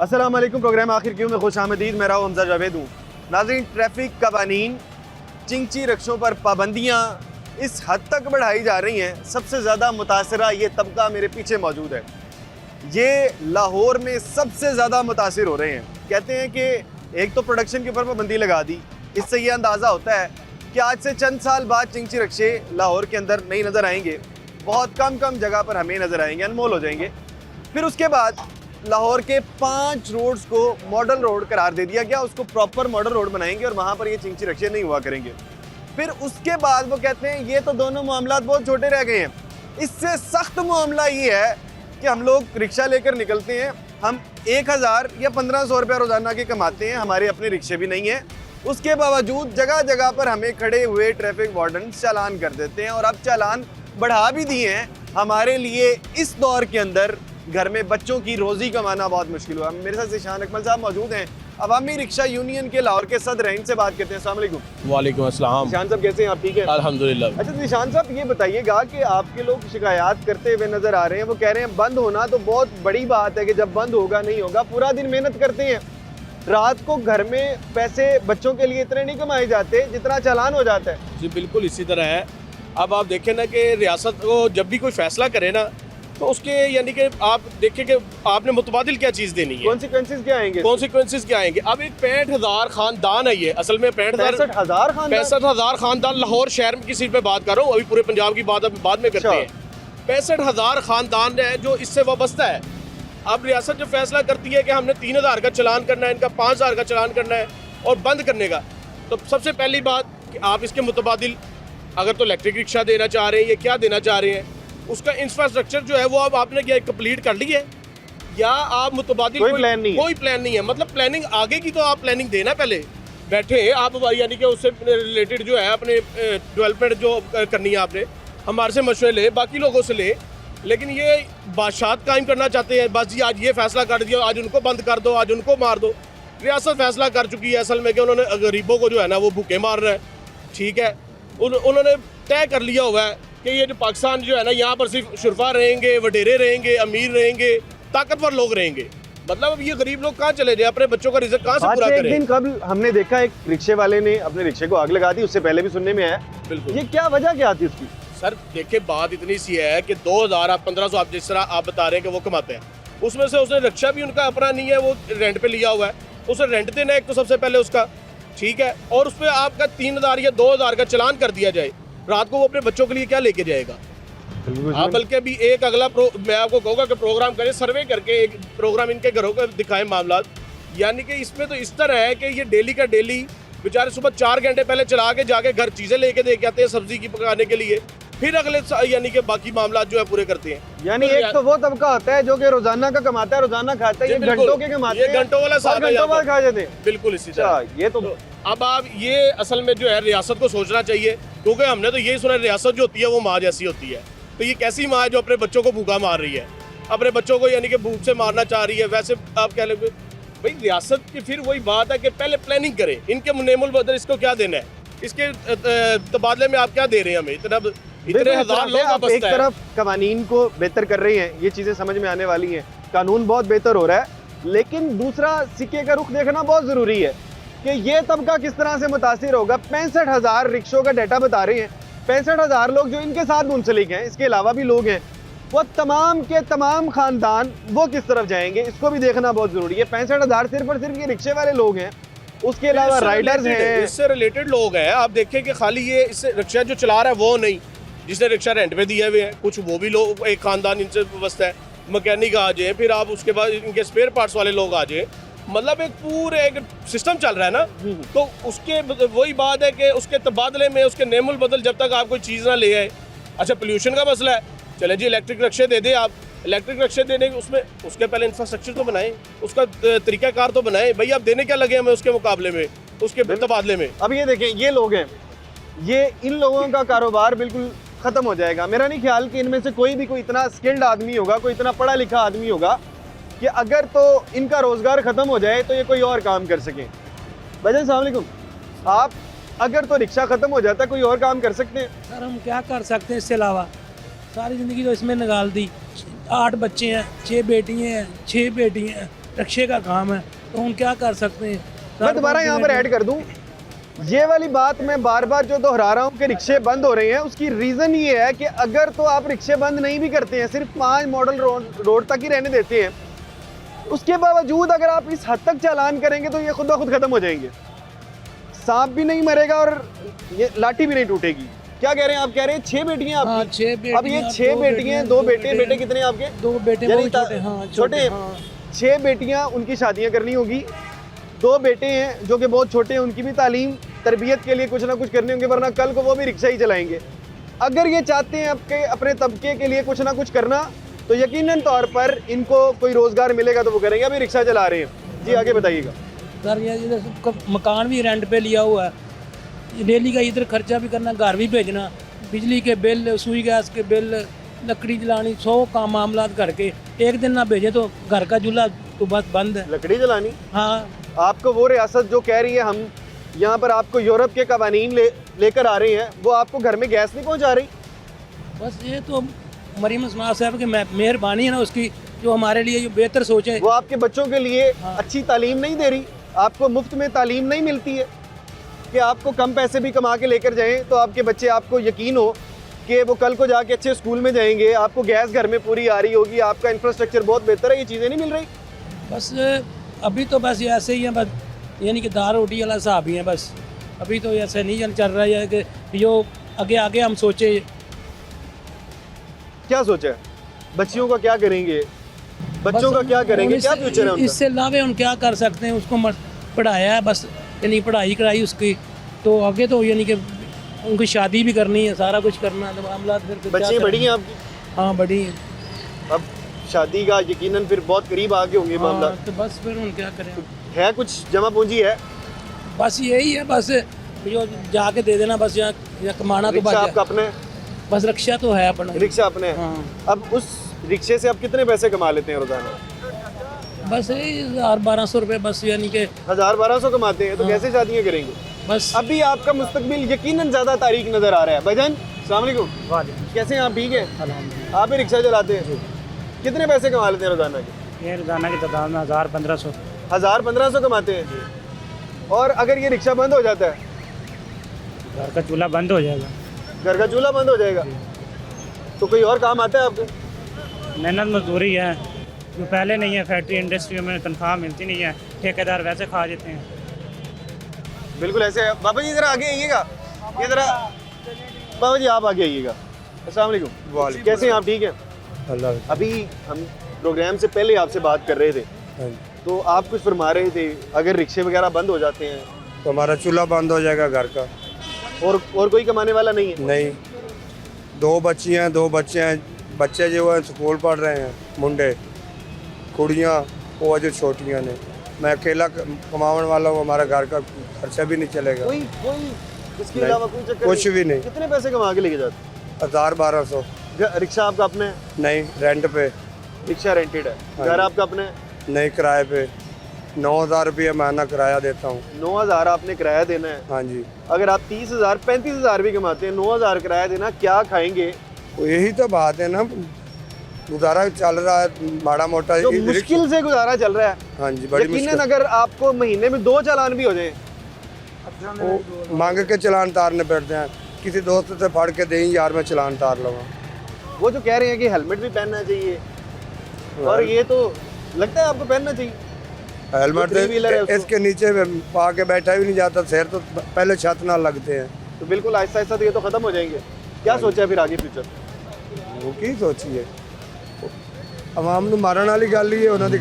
अस्सलाम वालेकुम। प्रोग्राम आखिर क्यों में खुश आमदीद। मेरा हमजा जावेद हूँ। नाज़रीन, ट्रैफिक कवानीन, चिंची रक्षों पर पाबंदियाँ इस हद तक बढ़ाई जा रही हैं। सबसे ज़्यादा मुतासरा ये तबका मेरे पीछे मौजूद है, ये लाहौर में सबसे ज़्यादा मुतासिर हो रहे हैं। कहते हैं कि एक तो प्रोडक्शन के ऊपर पाबंदी लगा दी, इससे ये अंदाज़ा होता है कि आज से चंद साल बाद चिंची रक्षे लाहौर के अंदर नहीं नज़र आएंगे, बहुत कम जगह पर हमें नज़र आएंगे, अनमोल हो जाएंगे। फिर उसके बाद लाहौर के 5 रोड्स को मॉडल रोड करार दे दिया गया, उसको प्रॉपर मॉडल रोड बनाएंगे और वहाँ पर ये चिंची रक्षे नहीं हुआ करेंगे। फिर उसके बाद वो कहते हैं ये तो दोनों मामला बहुत छोटे रह गए हैं। इससे सख्त मामला ये है कि हम लोग रिक्शा लेकर निकलते हैं, हम 1000 या 1500 रुपये रोज़ाना के कमाते हैं, हमारे अपने रिक्शे भी नहीं हैं। उसके बावजूद जगह जगह पर हमें खड़े हुए ट्रैफिक वार्डन चालान कर देते हैं, और अब चालान बढ़ा भी दिए हैं। हमारे लिए इस दौर के अंदर घर में बच्चों की रोज़ी कमाना बहुत मुश्किल हुआ। मेरे साथ ज़ीशान अकमल साहब मौजूद हैं, अवामी रिक्शा यूनियन के लाहौर के सदर हैं, इनसे बात करते हैं। अस्सलाम वालेकुम। वालेकुम अस्सलाम। ज़ीशान साहब कैसे हैं आप? ठीक है अल्हम्दुलिल्लाह। अच्छा ज़ीशान साहब, ये बताइएगा कि आपके लोग शिकायत करते हुए नज़र आ रहे हैं, वो कह रहे हैं बंद होना तो बहुत बड़ी बात है कि जब बंद होगा नहीं होगा, पूरा दिन मेहनत करते हैं, रात को घर में पैसे बच्चों के लिए इतने नहीं कमाए जाते जितना चालान हो जाता है। जी बिल्कुल इसी तरह है। अब आप देखें ना कि रियासत को जब भी कोई फैसला करे ना, तो उसके यानी कि आप देखें कि आपने मुतबादिल क्या चीज़ देनी है, कॉन्सिक्वेंसेस क्या आएंगे? कॉन्सिक्वेंसेस क्या आएंगे। अब एक 65,000 खानदान है, ये असल में 65,000 खानदान लाहौर शहर की सीट पे बात कर रहा हूँ, अभी पूरे पंजाब की बात बाद में करते हैं। 65,000 खानदान है जो इससे वाबस्ता है। अब रियासत जो फैसला करती है कि हमने 3000 का चलान करना है, इनका 5000 का चलान करना है और बंद करने का, तो सबसे पहली बात कि आप इसके मुतबादिल अगर तो इलेक्ट्रिक रिक्शा देना चाह रहे हैं या क्या देना चाह रहे हैं, उसका इंफ्रास्ट्रक्चर जो है वो अब आपने क्या कंप्लीट कर ली है, या आप मुतबादिल कोई प्लान नहीं है। मतलब प्लानिंग आगे की तो आप प्लानिंग देना, पहले बैठे आप यानी कि उससे रिलेटेड जो है अपने डेवलपमेंट जो करनी है आपने हमारे से मशवरे ले, बाकी लोगों से ले। लेकिन ये बादशाहत कायम करना चाहते हैं, बस जी आज ये फैसला कर दिया, आज उनको बंद कर दो, आज उनको मार दो। रियासत फैसला कर चुकी है असल में कि उन्होंने गरीबों को जो है ना वो भूखे मारना है। ठीक है, उन्होंने तय कर लिया हुआ है कि ये जो पाकिस्तान जो है ना, यहाँ पर सिर्फ शुरफा रहेंगे, वडेरे रहेंगे, अमीर रहेंगे, ताकतवर लोग रहेंगे। मतलब अब ये गरीब लोग कहाँ चले जाए, अपने बच्चों का रिज़्क कहाँ से पूरा करें? एक दिन कबल हमने देखा एक रिक्शे वाले ने अपने रिक्शे को आग लगा दी, उससे पहले भी सुनने में आया। बिल्कुल, ये क्या वजह क्या थी उसकी? सर देखिए, बात इतनी सी है कि 2000 आप 1500 आप जिस तरह आप बता रहे हैं कि वो कमाते हैं, उसमें से उसने रिक्शा भी उनका अपना नहीं है, वो रेंट पे लिया हुआ है, उसे रेंट देना एक तो सबसे पहले उसका, ठीक है, और उस पर आपका 3000 या 2000 का चलान कर दिया जाए, रात को वो अपने बच्चों के लिए क्या लेके जाएगा? आप बल्कि अभी एक अगला मैं आपको कहूँगा कि प्रोग्राम करें, सर्वे करके एक प्रोग्राम इनके घरों का दिखाएं मामला। यानी कि इसमें तो इस तरह है कि ये डेली का डेली बेचारे सुबह 4 घंटे पहले चला के जाके घर चीज़ें लेके दे के आते हैं सब्जी की पकाने के लिए, फिर अगले यानी कि बाकी मामला जो है पूरे करते हैं। यानी एक तो वो तबका होता है जो कि रोजाना का कमाता है, रोजाना खाता है, ये घंटों के कमाते हैं, घंटों वाला साथ खा जाते हैं। बिल्कुल इसी तरह। ये तो अब आप ये असल में जो है रियासत को सोचना चाहिए, क्योंकि हमने तो यही सुना रियासत जो होती है वो माँ जैसी होती है। तो ये कैसी माँ है जो अपने बच्चों को भूखा मार रही है, अपने बच्चों को यानी कि भूख से मारना चाह रही है? वैसे आप कह लेंगे भाई रियासत की फिर वही बात है कि पहले प्लानिंग करें, इनके नेमुल बदल इसको क्या देना है, इसके तबादले में आप क्या दे रहे हैं हमें? इतने हजार लोग आप एक तरफ कवानीन को बेहतर कर रही हैं, ये चीज़ें समझ में आने वाली हैं, कानून बहुत बेहतर हो रहा है, लेकिन दूसरा सिक्के का रुख देखना बहुत ज़रूरी है कि ये तबका किस तरह से मुतासिर होगा। 65,000 रिक्शों का डाटा बता रहे हैं, 65,000 लोग जो इनके साथ मुंसलिक हैं, इसके अलावा भी लोग हैं, वो तमाम के तमाम खानदान वो किस तरफ जाएंगे, इसको भी देखना बहुत ज़रूरी है। 65,000 सिर्फ और सिर्फ ये रिक्शे वाले लोग हैं, उसके अलावा राइडर्स हैं, इससे रिलेटेड लोग हैं। आप देखें कि खाली ये इससे रिक्शा जो चला रहा है वो नहीं, जिसने रिक्शा रेंट पे दिए हुए हैं, कुछ वो भी लोग एक खानदान इनसे व्यवस्था है, मैकेनिक आ जाए, फिर आप उसके बाद इनके स्पेयर पार्ट्स वाले लोग आ जाए, मतलब एक पूरे एक सिस्टम चल रहा है ना। तो उसके वही बात है कि उसके तबादले में उसके नेमुल बदल जब तक आप कोई चीज़ ना ले आए। अच्छा, पोल्यूशन का मसला है, चले जी इलेक्ट्रिक रिक्शे दे दें आप, इलेक्ट्रिक रिक्शे देने उसमें उसके पहले इंफ्रास्ट्रक्चर तो बनाएं, उसका तरीकाकार तो बनाएं। भाई आप देने क्या लगे हमें उसके मुकाबले में, उसके तबादले में? अब ये देखें, ये लोग हैं, ये इन लोगों का कारोबार बिल्कुल ख़त्म हो जाएगा। मेरा नहीं ख्याल कि इनमें से कोई भी कोई इतना स्किल्ड आदमी होगा, कोई इतना पढ़ा लिखा आदमी होगा कि अगर तो इनका रोज़गार ख़त्म हो जाए तो ये कोई और काम कर सकें। भाईजान अस्सलाम वालेकुम, आप अगर तो रिक्शा ख़त्म हो जाता है कोई और काम कर सकते हैं? सर हम क्या कर सकते हैं इससे अलावा, सारी ज़िंदगी तो इसमें निकाल दी। 8 बच्चे हैं, 6 बेटी हैं, 6 बेटी हैं, रक्षे का काम है, तो हम क्या कर सकते हैं। मैं दोबारा यहाँ पर ऐड कर दूं, ये वाली बात मैं बार बार जो दोहरा रहा हूँ कि रिक्शे बंद हो रहे हैं, उसकी रीज़न ये है कि अगर तो आप रिक्शे बंद नहीं भी करते हैं, सिर्फ 5 मॉडल रोड तक ही रहने देते हैं, उसके बावजूद अगर आप इस हद तक चालान करेंगे तो ये खुद ब खुद ख़त्म हो जाएंगे। सांप भी नहीं मरेगा और ये लाठी भी नहीं टूटेगी। क्या कह रहे हैं आप? कह रहे हैं 6 बेटियां हाँ, आपकी? 6 बेटियां, अब ये 6 बेटियां, 2 बेटे, बेटे कितने हैं आपके? 2 बेटे यानी बहुत छोटे, हाँ छोटे। हाँ। 6 बेटियां, उनकी शादियां करनी होगी। 2 बेटे हैं जो कि बहुत छोटे हैं, उनकी भी तालीम तरबियत के लिए कुछ ना कुछ करनी होंगी, वरना कल को वो भी रिक्शा ही चलाएंगे। अगर ये चाहते हैं आपके अपने तबके के लिए कुछ ना कुछ करना, तो यकीनन तौर पर इनको कोई रोज़गार मिलेगा तो वो करेंगे। अभी रिक्शा चला रहे हैं जी, आगे बताइएगा। सर ये इधर मकान भी रेंट पे लिया हुआ है, डेली का इधर खर्चा भी करना, घर भी भेजना, बिजली के बिल, सुई गैस के बिल, लकड़ी जलानी, 100 काम मामला करके एक दिन ना भेजे तो घर का चूल्हा तो बस बंद है। लकड़ी जलानी? हाँ, आपको वो रियासत जो कह रही है हम यहाँ पर आपको यूरोप के कवानीन लेकर आ रहे हैं, वो आपको घर में गैस नहीं पहुँचा रही? बस ये तो मरीम उस्मान साहब की मेहरबानी है ना उसकी, जो हमारे लिए जो बेहतर सोचे। वो आपके बच्चों के लिए हाँ। अच्छी तालीम नहीं दे रही, आपको मुफ्त में तालीम नहीं मिलती है कि आपको कम पैसे भी कमा के लेकर जाएं तो आपके बच्चे, आपको यकीन हो कि वो कल को जाके अच्छे स्कूल में जाएंगे, आपको गैस घर में पूरी आ रही होगी, आपका इंफ्रास्ट्रक्चर बहुत बेहतर है, ये चीज़ें नहीं मिल रही। बस अभी तो बस ऐसे ही है, बस यानी कि दाल रोटी वाला हिसाब ही है। बस अभी तो ऐसे नहीं चल रहा है कि जो आगे आगे हम सोचे। क्या सोचा है? बच्चियों का क्या करेंगे? बच्चों का क्या करेंगे? क्या फ्यूचर है उनका? इससे अलावा हम क्या कर सकते हैं? उसको पढ़ाया है बस, यानी पढ़ाई कराई उसकी, तो आगे तो यानी कि उनकी शादी भी करनी है, सारा कुछ करना है, तो मामला फिर क्या बच्ची करें? बड़ी हैं आपकी? हाँ बड़ी है। अब शादी का यकीनन फिर बहुत करीब आ गए होंगे मामला। हाँ, तो बस फिर हम क्या करें? है कुछ जमा पूंजी है? बस यही है, बस जो जाके दे देना, बस यहाँ कमाना तो रिक्शा बच आपका अपना है? बस रिक्शा तो है अपना। रिक्शा अपने है। हाँ, अब उस रिक्शे से आप कितने पैसे कमा लेते हैं रोजाना? बस यही 1000-1200 रुपये बस, यानी कि 1000-1200 कमाते हैं तो कैसे शादियां करेंगे? बस। अभी आपका मुस्तकबिल यकीनन ज्यादा तारीख नजर आ रहा है। भजन, अस्सलाम वालेकुम। कैसे हैं आप? ठीक है। आप ही रिक्शा चलाते हैं? कितने पैसे कमा लेते हैं रोजाना के? ये रोजाना की तादाद में 1000-1500। 1000-1500 कमाते हैं? और अगर ये रिक्शा बंद हो जाता है, घर का चूल्हा बंद हो जाएगा। घर का चूल्हा बंद हो जाएगा, तो कोई और काम आता है आपको? मेहनत मजदूरी है जो पहले नहीं है, फैक्ट्री इंडस्ट्री में तनख्वाह मिलती नहीं है, ठेकेदार वैसे खा जाते हैं। बिल्कुल ऐसे है। बाबा जी जरा आगे आइएगा, ये जरा बाबा जी आप आगे आइएगा। अस्सलाम वालेकुम। कैसे हैं आप? ठीक हैं? अल्लाह। अभी हम प्रोग्राम से पहले आपसे बात कर रहे थे, तो आप कुछ फरमा रहे थे अगर रिक्शे वगैरह बंद हो जाते हैं तो हमारा चूल्हा बंद हो जाएगा घर का। और कोई कमाने वाला नहीं है? नहीं, 2 बच्ची हैं, 2 बच्चे हैं, बच्चे जो है स्कूल पढ़ रहे हैं, मुंडे कुड़ियाँ वो जो छोटियाँ ने, मैं अकेला कमाने वाला हूँ, हमारा घर का खर्चा भी नहीं चलेगा। कोई इसके नहीं, अलावा कोई चक्कर कुछ भी नहीं। कितने पैसे कमा के लेके जाते? 1000-1200। रिक्शा आपका अपना है? नहीं, रेंट पे। रिक्शा रेंटेड है। हाँ घर जी। आपका अपना है? नहीं, किराए पे 9000 रुपये महीना किराया देता हूँ। 9000 आपने किराया देना है? हाँ जी। अगर आप 30,000-35,000 भी कमाते हैं, 9000 किराया देना, क्या खाएंगे? तो यही तो बात है ना, गुजारा चल रहा है माड़ा मोटा। जो मुश्किल से गुजारा चल रहा है। हाँ जी, बड़ी यकीनन मुश्किल। अगर आपको महीने में 2 चालान भी हो जाए, वो मांग के चलान तारने पड़ते हैं, किसी दोस्त से फड़ के दें यार मैं चलान तार लूँगा। वो जो कह रहे हैं कि हेलमेट भी पहनना चाहिए, और ये तो लगता है आपको पहनना चाहिए। हेलमेट जो 3 व्हीलर है उसको। इसके नीचे पा के बैठा भी नहीं जाता, सिर तो पहले छत ना लगते हैं। तो बिल्कुल आहिस्ता आहिस्ता तो ये तो खत्म हो जाएंगे। क्या सोचा है फिर आगे फ्यूचर? वो की सोचिए, आवाम ਨੂੰ मारन वाली गल ही है, उन्होंने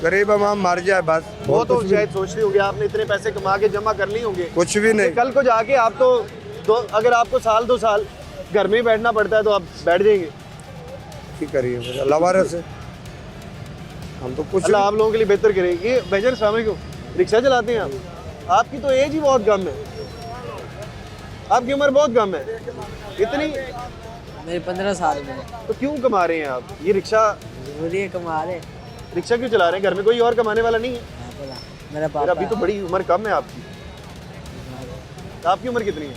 गरीब आवाम मर जाए बस। वो और तो कुछ भी- शायद सोच रही होगी, आपने इतने पैसे कमा के जमा कर लिए होंगे, कुछ भी नहीं। कल को जाके आप तो अगर आपको 2 साल घर में ही बैठना पड़ता है तो आप बैठ जाएंगे। की करिए फिर, अल्लाह वारे से हम तो कुछ अल्लाह आप लोगों के लिए बेहतर करे। ये बेजर सामने को रिक्शा चलाते हैं आप, आपकी तो एज ही बहुत कम है, आपकी उम्र बहुत कम है, इतनी मेरे 15 साल में तो क्यों कमा रहे हैं आप? ये रिक्शा जरूरी है कमा रहे। रिक्शा क्यों चला रहे हैं? घर में कोई और कमाने वाला नहीं है? हाँ, बोला मेरा फिर पापा अभी तो बड़ी उम्र कम है आपकी। आपकी उम्र कितनी है?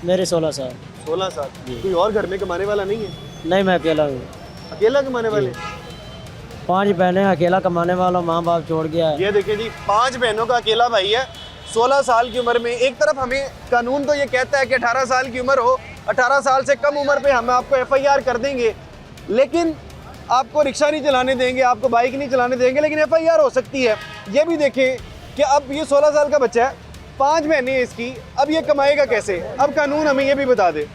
मेरे 16 साल। 16 साल। कोई और घर में कमाने वाला नहीं है? नहीं, मैं अकेला हूँ। अकेला कमाने वाले? 5 बहनें, अकेला कमाने वाला, माँ बाप छोड़ गया है। ये देखिए जी, 5 बहनों का अकेला भाई है, 16 साल की उम्र में। एक तरफ हमें कानून तो ये कहता है कि 18 साल की उम्र हो, 18 साल से कम उम्र पे हम आपको FIR कर देंगे, लेकिन आपको रिक्शा नहीं चलाने देंगे, आपको बाइक नहीं चलाने देंगे, लेकिन FIR हो सकती है। ये भी देखें कि अब ये 16 साल का बच्चा है, 5 बहनें हैं इसकी, अब ये कमाएगा कैसे? अब कानून हमें ये भी बता दे।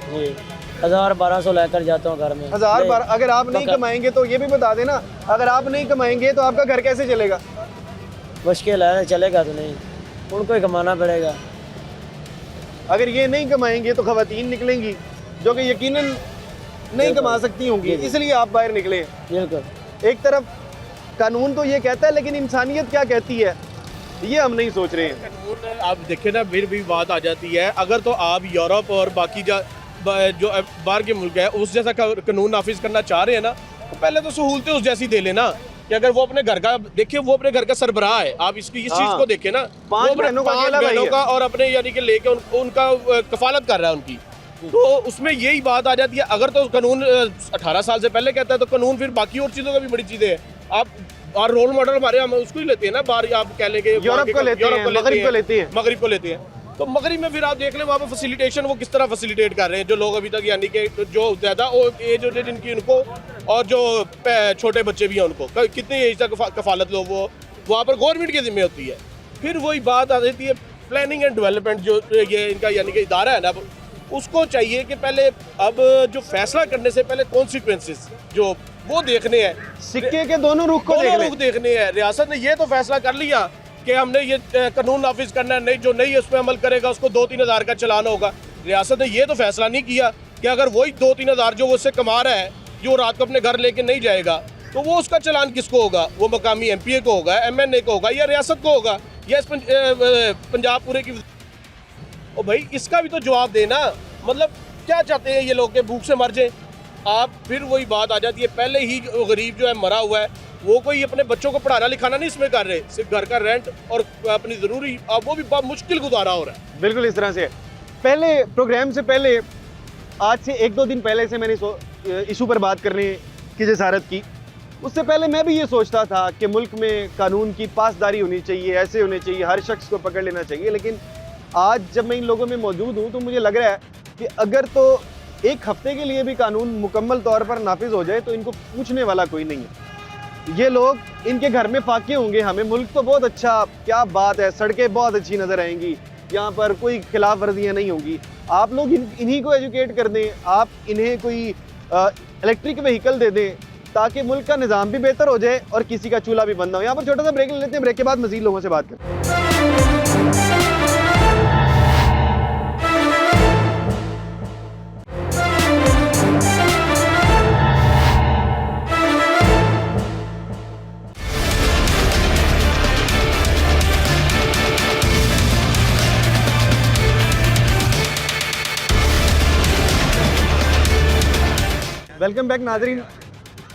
जी 1000-1200 लेकर जाता हूँ घर में। 1000 अगर आप नहीं कमाएंगे तो ये भी बता देना, अगर आप नहीं कमाएंगे तो आपका घर कैसे चलेगा? मुश्किल है, चलेगा तो नहीं, उनको ही कमाना पड़ेगा। अगर ये नहीं कमाएंगे तो खवातीन निकलेंगी जो कि यकीनन नहीं कमा सकती होंगी, इसलिए आप बाहर निकले। बिल्कुल। एक तरफ कानून तो ये कहता है, लेकिन इंसानियत क्या कहती है ये हम नहीं सोच रहे हैं। कानून आप देखें ना, फिर भी बात आ जाती है, अगर तो आप यूरोप और बाकी जो बाहर के मुल्क है उस जैसा कानून नाफिज करना चाह रहे हैं ना, तो पहले तो सहूलतें उस जैसी दे लेना कि अगर वो अपने घर का देखिए, वो अपने घर का सरबराह है, आप इसकी इस चीज़ को देखें ना, 5 बहनों का अकेला भाई है। का और अपने यानी कि लेके उनका कफालत कर रहा है उनकी, तो उसमें यही बात आ जाती है। अगर तो कानून 18 साल से पहले कहता है तो कानून फिर बाकी और चीज़ों का भी बड़ी चीज़ें हैं। आप और रोल मॉडल हमारे हम उसको ही लेते हैं ना, बाहर आप कह लेंगे यूरोप को लेते हैं, मगरिब को लेते हैं, मगरिब को लेते हैं। तो मगरिब में फिर आप देख लें वहाँ पे फैसिलिटेशन वो किस तरह फैसिलिटेट कर रहे हैं, जो लोग अभी तक यानी कि जो ज़्यादा एज होते हैं जिनकी, उनको और जो छोटे बच्चे भी हैं उनको कितनी एज तक कफालत लो, वो वहाँ पर गवर्नमेंट की जिम्मे होती है। फिर वही बात आ जाती है प्लानिंग एंड डेवलपमेंट, जो ये इनका यानी कि इदारा है ना, उसको चाहिए कि पहले अब जो फैसला करने से पहले कॉन्सिक्वेंसेस जो वो देखने हैं, सिक्के के दोनों रुख को देखने हैं। रियासत ने ये तो फैसला कर लिया कि हमने ये कानून नाफिज करना है, नहीं जो नहीं उस पर अमल करेगा उसको 2-3 हज़ार का चलान होगा। रियासत ने ये तो फैसला नहीं किया कि अगर वही 2-3 हज़ार जो वो उससे कमा रहा है, जो रात को अपने घर लेके नहीं जाएगा, तो वो उसका चलान किसको होगा? वो मकामी MPA को होगा, MNA को होगा, या रियासत को होगा, या पंजाब पूरे की। ओ भाई, इसका भी तो जवाब देना। मतलब क्या चाहते हैं ये लोग के भूख से मर जाए? आप फिर वही बात आ जाती है, पहले ही गरीब जो है मरा हुआ है, वो कोई अपने बच्चों को पढ़ाना लिखाना नहीं इसमें कर रहे, सिर्फ घर का रेंट और अपनी ज़रूरी, अब वो भी बहुत मुश्किल गुजारा हो रहा है। बिल्कुल इस तरह से। पहले प्रोग्राम से पहले, आज से 1-2 दिन पहले से मैंने इशू पर बात करने की जसारत की। उससे पहले मैं भी ये सोचता था कि मुल्क में कानून की पासदारी होनी चाहिए, ऐसे होने चाहिए, हर शख्स को पकड़ लेना चाहिए। लेकिन आज जब मैं इन लोगों में मौजूद हूँ तो मुझे लग रहा है कि अगर तो एक हफ्ते के लिए भी कानून मुकम्मल तौर पर नाफिज हो जाए तो इनको पूछने वाला कोई नहीं है। ये लोग इनके घर में फाके होंगे, हमें मुल्क तो बहुत अच्छा, क्या बात है, सड़कें बहुत अच्छी नज़र आएंगी, यहाँ पर कोई खिलाफ वर्जियाँ नहीं होंगी। आप लोग इन्हीं को एजुकेट कर दें, आप इन्हें कोई इलेक्ट्रिक व्हीकल दे दें ताकि मुल्क का निज़ाम भी बेहतर हो जाए और किसी का चूल्हा भी बंद ना हो। यहाँ पर छोटा सा ब्रेक ले लेते हैं, ब्रेक के बाद मज़ीद लोगों से बात करते हैं। वेलकम बैक नाजरीन।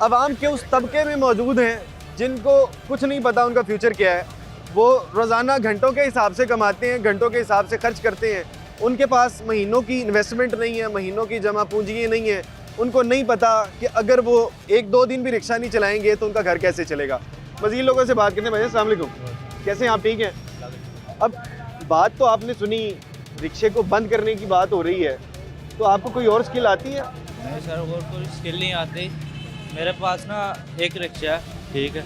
अवाम के उस तबके में मौजूद हैं जिनको कुछ नहीं पता उनका फ्यूचर क्या है। वो रोज़ाना घंटों के हिसाब से कमाते हैं, घंटों के हिसाब से खर्च करते हैं। उनके पास महीनों की इन्वेस्टमेंट नहीं है, महीनों की जमा पूंजी नहीं है। उनको नहीं पता कि अगर वो 1-2 दिन भी रिक्शा नहीं चलाएंगे तो उनका घर कैसे चलेगा। मज़ीद लोगों से बात करते हैं। भाई अस्सलाम वालेकुम, कैसे हैं आप? ठीक हैं। अब बात तो आपने सुनी, रिक्शे को बंद करने की बात हो रही है, तो आपको कोई और स्किल आती है? नहीं सर, और कोई स्किल नहीं आती। मेरे पास ना एक रिक्शा है, ठीक है,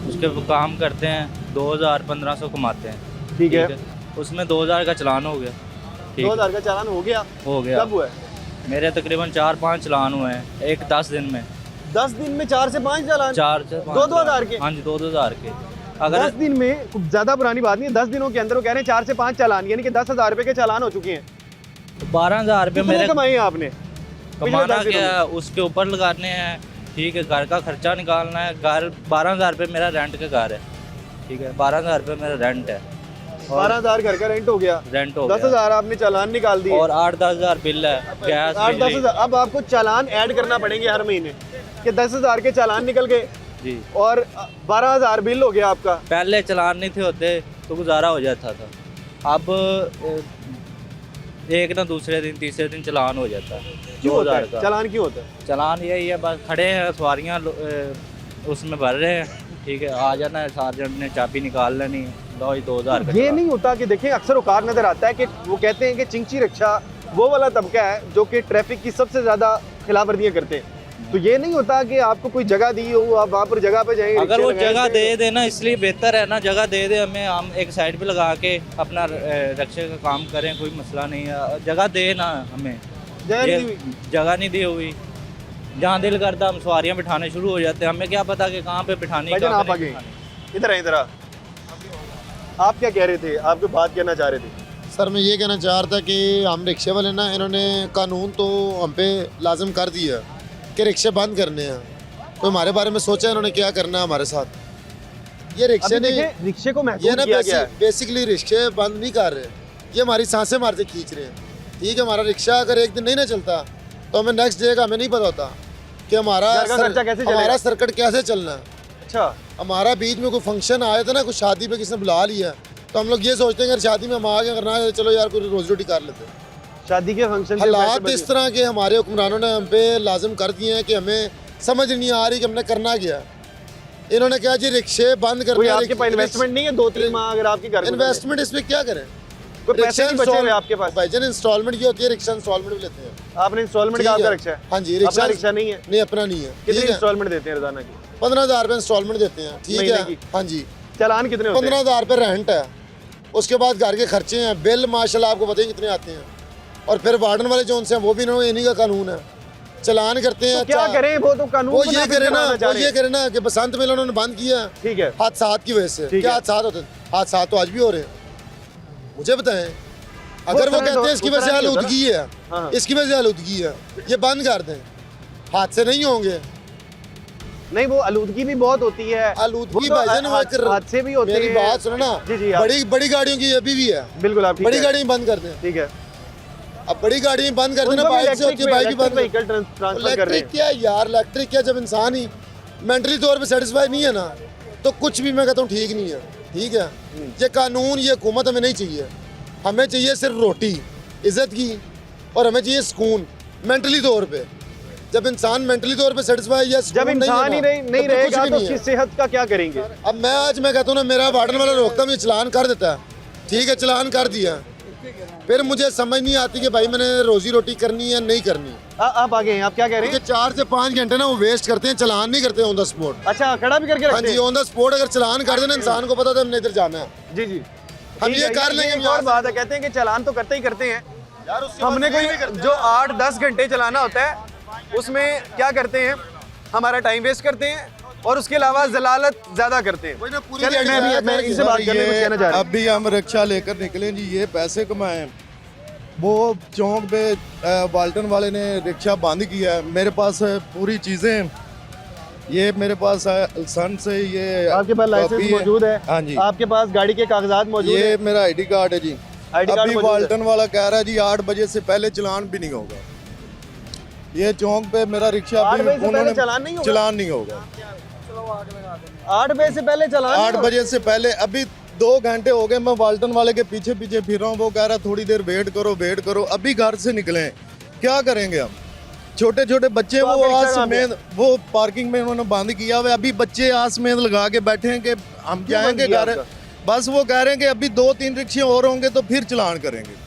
उसके वो काम करते हैं, 2000-1500 कमाते हैं, ठीक है। उसमें 2000 का चालान हो गया। 2000 का चालान हो गया? कब हुआ है? मेरे तकरीबन 4-5 चालान हुए हैं एक 10 दिन में। 10 दिन में 4 से 5 चालान? 4 से 5 2-2 हज़ार के? हाँ जी, 2-2000 के। अगर 10 दिन में, ज़्यादा पुरानी बात नहीं है, 10 दिनों के अंदर वो कह रहे हैं 4 से 5 चालान, यानी कि 10,000 रुपये के चालान हो चुके हैं। 12,000 रुपये मेरे कमाए हैं आपने? कमाना क्या, उसके ऊपर लगाने हैं, ठीक है, घर का खर्चा निकालना है। घर 12,000 रुपये मेरा रेंट का घर है, ठीक है, 12,000 रुपये मेरा रेंट है। 12,000 घर का रेंट हो गया, 10,000 आपने चालान निकाल दिए और 8-10 हज़ार बिल है गैस, 8-10 हज़ार। अब आपको चालान ऐड करना पड़ेंगे हर महीने कि 10,000 के चालान निकल गए जी, और 12,000 बिल हो गया आपका। पहले चालान नहीं थे होते तो गुजारा हो जाता था। अब एक ना दूसरे दिन तीसरे दिन चालान हो जाता है। क्यों होता 2000 है का चालान? क्यों होता है चालान? यही है, बस खड़े हैं सवारियाँ उसमें भर रहे हैं, ठीक है। आ जाना है सार्जेंट ने, चाबी निकाल लेनी, लो ही 2000 का ये चला। नहीं होता कि देखें अक्सर औकार नजर आता है कि वो कहते हैं कि चिंची रिक्शा वो वाला तबका है जो कि ट्रैफिक की सबसे ज्यादा खिलाफवर्जियां करते हैं, तो ये नहीं होता कि आपको कोई जगह दी हो, आप वहाँ पर जगह पे जाएंगे, अगर वो रिक्शे जगह लगाएंगे, दे देना, इसलिए बेहतर है ना, जगह दे दे हमें, हम एक साइड पे लगा के अपना रिक्शे का काम करें, कोई मसला नहीं है। जगह दे ना हमें, जगह नहीं ये दी हुई। जगह नहीं दी हुई। जहाँ दिल करता हम सवारियाँ बिठाने शुरू हो जाते हैं, हमें क्या पता कि कहाँ पे बिठानी भाईजान कहाँ आप पे आगे नहीं बिठानी। इधर आए, इधर आ। आप क्या कह रहे थे, आप कोई बात कहना चाह रहे थे? सर मैं ये कहना चाह रहा था कि हम रिक्शे वाले ना, इन्होंने कानून तो हम पे लाजम कर दिया कि रिक्शे बंद करने हैं, तो हमारे बारे में सोचा इन्होंने क्या करना है हमारे साथ। ये रिक्शे अभी नहीं, देखें, रिक्शे को ये महसूस ना किया गया है। बेसिकली रिक्शे बंद नहीं कर रहे, ये हमारी सांसें मारते खींच रहे हैं। ठीक है, हमारा रिक्शा अगर एक दिन नहीं ना चलता तो हमें नेक्स्ट डे का हमें नहीं पता होता कि हमारा घर का खर्चा कैसे चलेगा? हमारा सर्किट कैसे चलना है। अच्छा, हमारा बीच में कोई फंक्शन आया था ना, कुछ शादी पे किसी ने बुला लिया, तो हम लोग ये सोचते हैं कि शादी में हम आगे करना है, चलो यार कोई रोजी रोटी कर लेते हैं। शादी के फंक्शन के हालात पैसे इस बचे। तरह के हमारे हुक्मरानों ने हम पे लाजिम कर दिए हैं कि हमें समझ नहीं आ रही कि हमने करना क्या। इन्होंने कहा जी रिक्शे बंद कोई करना आपके पास इन्वेस्टमेंट नहीं है 2-3 माह अगर आपकी घर इन्वेस्टमेंट इसमें क्या करें? कोई पैसे नहीं बचे हुए आपके पास? भाईजान इंस्टॉलमेंट ये होती है, रिक्शा इंस्टॉलमेंट भी लेते हैं। आपने इंस्टॉलमेंट ठीक का आपका है। रिक्शा है? हाँ जी, अपना रिक्शा नहीं है? नहीं, अपना नहीं है। कितनी ठीक है, इंस्टॉलमेंट देते हैं रोजाना की? 15,000 रुपये इंस्टॉलमेंट देते हैं। ठीक महीने है, की? हाँ जी, चालान कितने होते हैं? 15,000 रुपये रेंट है, उसके बाद घर के खर्चे हैं, बिल माशाल्लाह आपको पता ही कितने आते हैं, और फिर वार्डन वाले जो उनसे हैं वो भी इन्होंने इन्हीं का कानून है, चलान करते हैं। तो क्या करें, वो तो कानून वो को ये नाफिज करे ना, करवाना चाह वो रहे ये हैं। करे ना कि बसंत मेला उन्होंने बंद किया ठीक है, हादसात की वजह से। ठीक क्या है। हादसात होते हैं? हादसात तो आज भी हो रहे हैं, मुझे बताएं। अगर वो उस तरह कहते हैं इसकी उस वजह से तरह नहीं होता आलूदगी है, हाँ। इसकी वजह से आलूदगी है, ये बंद कर दें, हादसे नहीं होंगे। नहीं वो आलूदगी भी बहुत होती है, आलूदगी वो तो भाईजान वो एक हादसे भी होते मेरी हैं। बात सुनो ना, जी जी, आप- बड़ी बड़ी गाड़ियों की अभी भी है, बिल्कुल आप ठीक बड़ी है। गाड़ी बंद कर दें। ठीक है, अब बड़ी गाड़ी बंद कर देना, उनको भी बाइक से होती है, बाइक भी बंद व्हीकल ट्रांसफर कर रहे इलेक्ट्रिक हैं। क्या है यार, इलेक्ट्रिक क्या, जब इंसान ही मेंटली तौर पे सेटिस्फाई नहीं है ना, तो कुछ भी मैं कहता हूँ ठीक नहीं है। ठीक है, ये कानून, ये हुकूमत हमें नहीं चाहिए। हमें चाहिए सिर्फ रोटी, इज्जत की, और हमें चाहिए सुकून मेंटली तौर पे। जब इंसान मेंटली तौर पे सेटिस्फाई या जब सुकून इंसान ही नहीं तो फिर कुछ रहेगा भी तो नहीं है। उसकी सेहत का क्या करेंगे? अब मैं कहता हूँ ना, मेरा वार्डन वाला रोकता है, मुझे चलान कर देता है। ठीक है, चलान कर दिया, फिर मुझे समझ नहीं आती कि भाई मैंने रोजी रोटी करनी है नहीं करनी। आप आगे हैं, आप क्या कह रहे क्योंकि हैं? 4 से 5 घंटे ना वो वेस्ट करते हैं, चलान नहीं करते ऑन द स्पॉट। अच्छा, खड़ा भी करके हाँ रखते जी, हैं? ऑन द स्पॉट अगर चलान कर देना, इंसान को पता था हमने इधर जाना है, जी जी, हम ठीक ये है, कर लेंगे। एक और बात है, कहते हैं कि चालान तो करते ही करते हैं, यार उसके हमने बाद कोई ये भी करते जो हैं। 8-10 घंटे चलाना होता है उसमें क्या करते हैं, हमारा टाइम वेस्ट करते हैं और उसके अलावा जलालत ज्यादा करते हैं। वही ना, पूरी चलिए, दिहाड़ी मैं इनसे बात करने कुछ कहना चाह रहा हूँ। अभी हम रिक्शा लेकर निकले जी, ये पैसे कमाए। वो चौक पे वाल्टन वाले ने रिक्शा बंद किया है। मेरे पास पूरी चीज़ें, ये मेरे पास लाइसेंस है, ये आपके पास लाइसेंस कॉपी मौजूद है? हाँ जी, आपके पास गाड़ी के कागजात मौजूद ये है? मेरा आईडी कार्ड है जी। आईडी कार्ड अभी मौजूद है? वाल्टन वाला कह रहा है जी 8 बजे से पहले चलान भी नहीं होगा। ये चौक पे मेरा रिक्शा 8 भी बजे से पहले उन्होंने चलान नहीं होगा? चलान नहीं होगा। 8 बजे से पहले चलान 8 नहीं होगा? बजे से पहले। अभी 2 घंटे हो गए मैं वाल्टन वाले के पीछे पीछे फिर रहा हूँ, वो कह रहा थोड़ी देर वेट करो वेट करो। अभी घर से निकले हैं, क्या करेंगे हम? छोटे छोटे बच्चे, तो वो आपका रिक्शा आस कहाँ पे में, वो पार्किंग में उन्होंने बंद किया हुआ है। अभी बच्चे आस में लगा के बैठे हैं कि हम क्यों बंद जाएंगे किया घर। आपका? बस वो कह रहे हैं कि अभी 2-3 रिक्शे और होंगे तो फिर चलान करेंगे।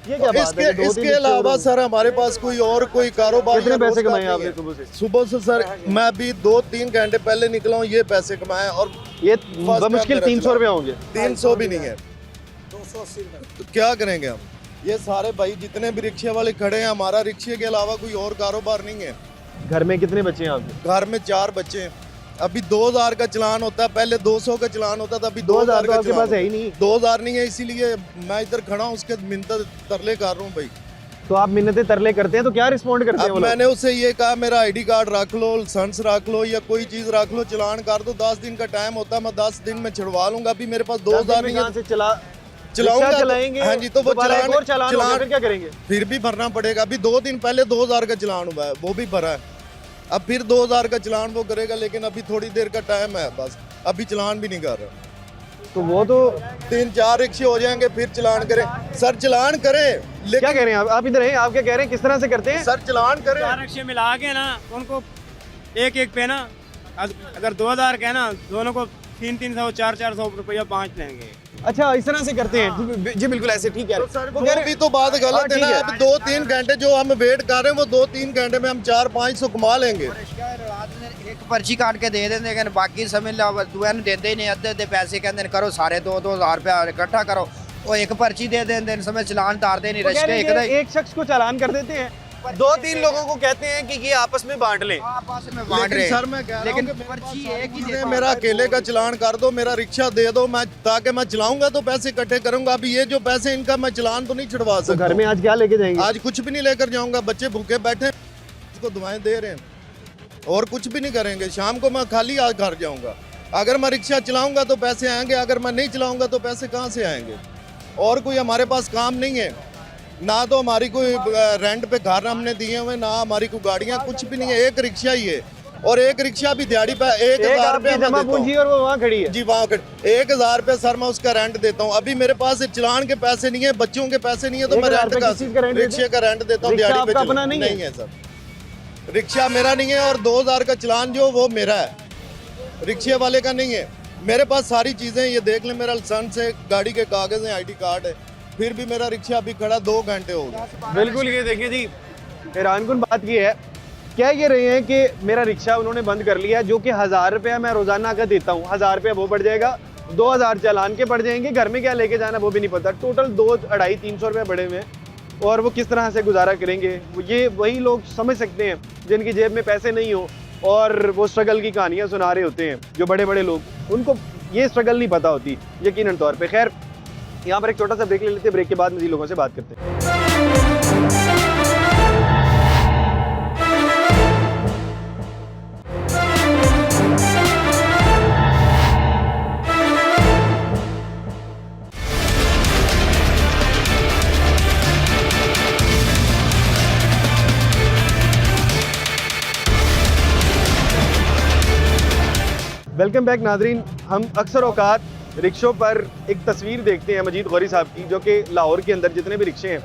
ये क्या बात है इसके कि 2-3 इसके रिक्शे अलावा और- सर हमारे पास कोई कारोबार कितने या पैसे रोजगार कमाए नहीं आपने है। सुबह से? सुबह से सर मैं अभी 2-3 घंटे पहले निकला हूँ, ये पैसे कमाए, और ये टाइम बमुश्किल मेरा 300 चला। रुपये होंगे। 300 भी नहीं है, 280 तो क्या करेंगे हम? ये सारे भाई जितने भी रिक्शे वाले खड़े हैं, हमारा रिक्शे के अलावा कोई और कारोबार नहीं है। घर में कितने बच्चे हैं आपके? घर में 4 बच्चे हैं। अभी 2000 का चलान होता है, पहले 200 का चलान होता था, अभी 2000 2000 तो का आपके चलान पास है ही होता नहीं। 2000 नहीं है, इसीलिए मैं इधर खड़ा हूँ, उसके मिन्नत तरले कर रहा हूँ भाई। तो आप मिन्नतें तरले करते हैं तो क्या रिस्पॉन्ड करते हैं अब वो लोग? मैंने उससे ये कहा मेरा आईडी कार्ड रख लो, लाइसेंस रख लो, या कोई चीज रख लो, चलान कर दो। 10 दिन का टाइम होता है, मैं 10 दिन में छुड़वा लूंगा। अभी मेरे पास 2000 नहीं कहाँ है, से चलाऊंगा रिक्शा तो- चलाएंगे? हाँ जी, तो वो दोबारा एक और चलान होगा, चलान फिर क्या करेंगे? फिर भी भरना पड़ेगा। अभी 2 दिन पहले 2000 का चलान हुआ है, वो भी भरा है। अब फिर 2000 का चलान वो करेगा, लेकिन अभी थोड़ी देर का टाइम है, बस अभी चलान भी नहीं कर रहा। तो वो तो 3-4 रिक्शे हो जाएंगे फिर चलान करें। सर चलान करें, क्या लेकिन कह रहे हैं आप इधर हैं, आप क्या कह रहे हैं, किस तरह से करते हैं? सर चलान करें। 4 रिक्शे मिला के ना उनको एक पे ना अगर 2000 का है ना, दोनों को 300 400 रुपया बांट लेंगे। अच्छा इस तरह से करते हैं जी बिल्कुल ऐसे ठीक है। वो भी तो बात गलत है ना। अब 2-3 घंटे जो हम वेट कर रहे हैं वो 2-3 घंटे में हम 400-500 कमा लेंगे। एक पर्ची काट के दे देंगे लेकिन बाकी समय दुआ देते ही नहीं, अद्धे पैसे कहते हैं करो सारे 2-2000 रुपया इकट्ठा करो, वो एक पर्ची दे देंगे समय चलान तारते नहीं रश्के एक शख्स को चालान कर देते हैं, 2-3 लोगों को कहते हैं कि ये आपस में बांट लें। आपस में बांट रहे। सर मैं कह रहा लेकिन हूं कि पर्ची एक ही मुझे मेरा अकेले का चलान कर दो, मेरा रिक्शा दे दो, मैं ताकि मैं चलाऊंगा तो पैसे इकट्ठे करूंगा। अभी ये जो पैसे इनका मैं चलान तो नहीं छुड़वा सकता। घर में आज क्या लेके जाएंगे? आज कुछ भी नहीं लेकर जाऊंगा, बच्चे भूखे बैठे इसको दुआएं दे रहे हैं और कुछ भी नहीं करेंगे। शाम को मैं खाली आज घर जाऊंगा। अगर मैं रिक्शा चलाऊंगा तो पैसे आएंगे, अगर मैं नहीं चलाऊंगा तो पैसे कहाँ से आएंगे? और कोई हमारे पास काम नहीं है, ना तो हमारी कोई रेंट पे घर हमने दिए हुए, ना हमारी कोई गाड़ियाँ, कुछ भी नहीं है। एक रिक्शा ही है और एक रिक्शा भी दिहाड़ी पे 1000 रुपये जमा पूंजी और वो वहाँ खड़ी है जी, वहाँ 1000 रुपये सर मैं उसका रेंट देता हूँ। अभी मेरे पास चलान के पैसे नहीं है, बच्चों के पैसे नहीं है, तो मैं रेंट का रिक्शे का रेंट देता हूँ दिहाड़ी पे। अपना नहीं है सर, रिक्शा मेरा नहीं है और 2000 का चलान जो वो मेरा है, रिक्शे वाले का नहीं है। मेरे पास सारी चीज़ें, ये देख लें, मेरा लाइसेंस है, गाड़ी के कागज़ हैं, ID कार्ड है, फिर भी मेरा रिक्शा अभी खड़ा 2 घंटे हो गए। बिल्कुल ये देखिए जी, हैरानकुन बात ये है, कह ये रहे हैं कि मेरा रिक्शा उन्होंने बंद कर लिया, जो कि 1000 रुपया मैं रोजाना का देता हूँ। 1000 रुपया वो बढ़ जाएगा, 2000 चालान के बढ़ जाएंगे, घर में क्या लेके जाना वो भी नहीं पता। टोटल 200-250-300 रुपये बढ़े हुए हैं और वो किस तरह से गुजारा करेंगे? ये वही लोग समझ सकते हैं जिनकी जेब में पैसे नहीं हो और वो स्ट्रगल की कहानियाँ सुना रहे होते हैं। जो बड़े बड़े लोग, उनको ये स्ट्रगल नहीं पता होती यकीनन तौर पे। खैर यहाँ पर एक छोटा सा ब्रेक ले लेते हैं, ब्रेक के बाद मज़ीद लोगों से बात करते हैं। वेलकम बैक नाजरीन। हम अक्सर औकात रिक्शों पर एक तस्वीर देखते हैं मजीद गौरी साहब की, जो कि लाहौर के अंदर जितने भी रिक्शे हैं